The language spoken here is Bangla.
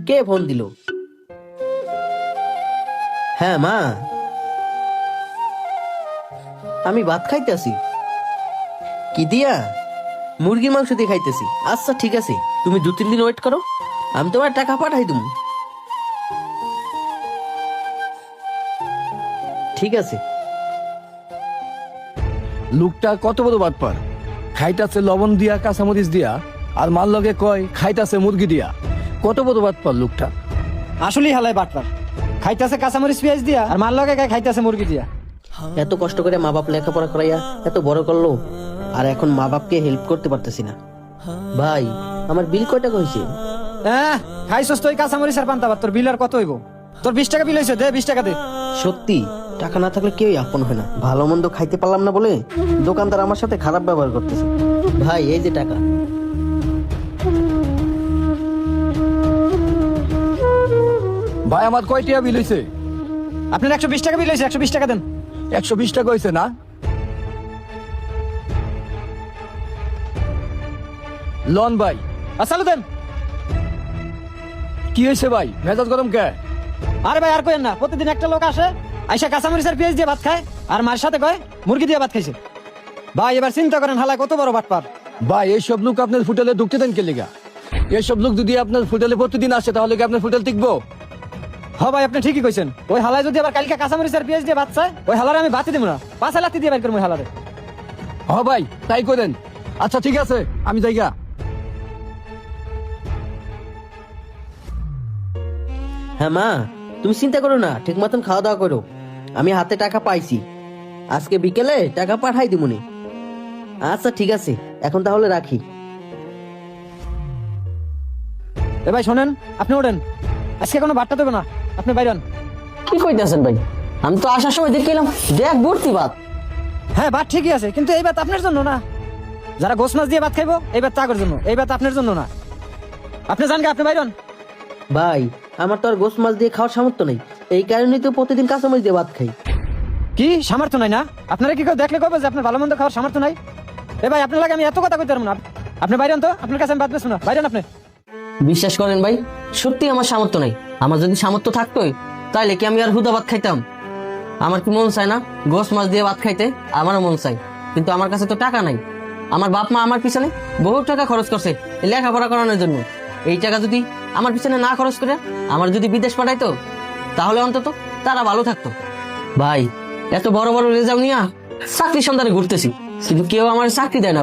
কে ফোন দিল? হ্যাঁ মা, আমি ভাত খাইতেছি। কি দিয়া? মুরগির মাংস দিয়ে খাইতেছি। আচ্ছা ঠিক আছে, তুমি 2-3 দিন ওয়েট করো, আমি তোমার টাকা পাঠাই দেবো। ঠিক আছে। লোকটা কত বড় বাটপার, খাইতাছে লবণ দিয়া কাঁচামরিচ দিয়া, আর মাল লগে কয় খাইতাছে মুরগি দিয়া। কত বড় বাটপার লোকটা। আসলেই হালাই বাটপার, খাইতেছে কাঁচামরিচ পেঁয়াজ দিয়া আর মার লগে খাইতেছে মুরগি দিয়া। এত কষ্ট করে মা বাপ লেখাপড়া করাইয়া এত বড় করলো, আর এখন মা বাপকে হেল্প করতে পারতেছি না। ভাই, আমার বিল কয় টাকা হয়েছে? হ্যাঁ, খাইছস তুই কাঁচামরিচ আর পান্তা ভাত, তোর বিল আর কত হইব? তোর 20 টাকা বিল হয়েছে, দে 20 টাকা দে। সত্যি টাকা না থাকলে কেউই আপন হয় না। ভালো মন্দ খাইতে পারলাম না বলে দোকানদার আমার সাথে খারাপ ব্যবহার করতেছে। ভাই এই যে টাকা। ভাই আমার কয় টাকা বিল হইছে? আপনার 120 টাকা বিল হয়েছে, 120 টাকা দেন। 120 টাকা হইছে না? লন ভাই। আসলে দেন। কি হয়েছে ভাই, মেজাজ গরম কে? আরে ভাই আর কইেন না, প্রতিদিন একটা লোক আসে আইসা কাঁচামরিচ আর পেঁয়াজ দিয়ে ভাত খায়, আর মার সাথে কয় মুরগি দিয়ে ভাত খাইছে। ভাই এবার চিন্তা করেন হালা কত বড় বাটপার। ভাই এইসব লোক আপনার হোটেলে ঢুকতে দেন কে লিগা? এইসব লোক যদি আপনার হোটেলে প্রতিদিন আসে তাহলে কি আপনার হোটেল টিকবো? হ ভাই আপনি ঠিকই কইছেন। ওই হালায় যদি আবার কালকে কাঁচামরিচ আর পেঁয়াজ দিয়ে ভাত চায়, ওই হালারে আমি ভাতই দেব না, 5 লাখ দিয়ে বাইর করবো ওই হালারে। হ ভাই তাই করেন। আচ্ছা ঠিক আছে, আমি যাইগা। হ্যাঁ মা, তুমি চিন্তা করো না, ঠিক মতন খাওয়া দাওয়া করো। আমি হাতে টাকা পাইছি, আজকে বিকেলে টাকা পাঠাই দিবনি। আচ্ছা ঠিক আছে, এখন তাহলে রাখি। এ ভাই শোনেন, আপনি ওঠেন, আজকে কোনো বাট্টা দেবে না, আপনি বাইরেন। কি কইতেছেন ভাই? আমি তো আসার সময় দেখে এলাম দেখ ভর্তি ভাত। হ্যাঁ ভাত ঠিকই আছে, কিন্তু এই ভাত আপনার জন্য না। যারা গোস মাছ দিয়ে ভাত খাইবো এই ভাত তাদের জন্য, এই ভাত আপনার জন্য না। আপনি জান গে, আপনি বাইরেন। ভাই, আমার তো আর গোস মাছ দিয়ে খাওয়ার সামর্থ্য নেই, এই কারণেই তো প্রতিদিন কাঁচামরিচ দিয়ে ভাত খাই। কি সামর্থ্য নাই না? আপনারা কি কেউ দেখলে কবে যে আপনার ভালো মন্দ খাওয়ার সামর্থ্য নাই? এ ভাই আপনার লাগে আমি এত কথা কইতে পারবো না। আপনি বাইরেন তো, আপনার কাছে আমি ভাত বেসবো না, বাইরেন আপনি। বিশ্বাস করেন ভাই, সত্যি আমার সামর্থ্য নাই। আমার যদি সামর্থ্য থাকতোই তাইলে কি আমি আর হুদা ভাত খাইতাম? আমার কি মন চায় না গোস মাছ দিয়ে ভাত খাইতে? আমারও মন চাই, কিন্তু আমার কাছে তো টাকা নাই। আমার বাপ মা আমার পিছনে বহু টাকা খরচ করছে এই লেখাপড়া করানোর জন্য। এই টাকা যদি আমার পিছনে না খরচ করে আমার যদি বিদেশ পাঠাইতো, তাহলে অন্তত তারা ভালো থাকতো। ভাই, এত বড় বড় রেজাল্ট নিয়ে চাকরির সন্ধানে ঘুরতেছি, কিন্তু কেউ আমার চাকরি দেয় না।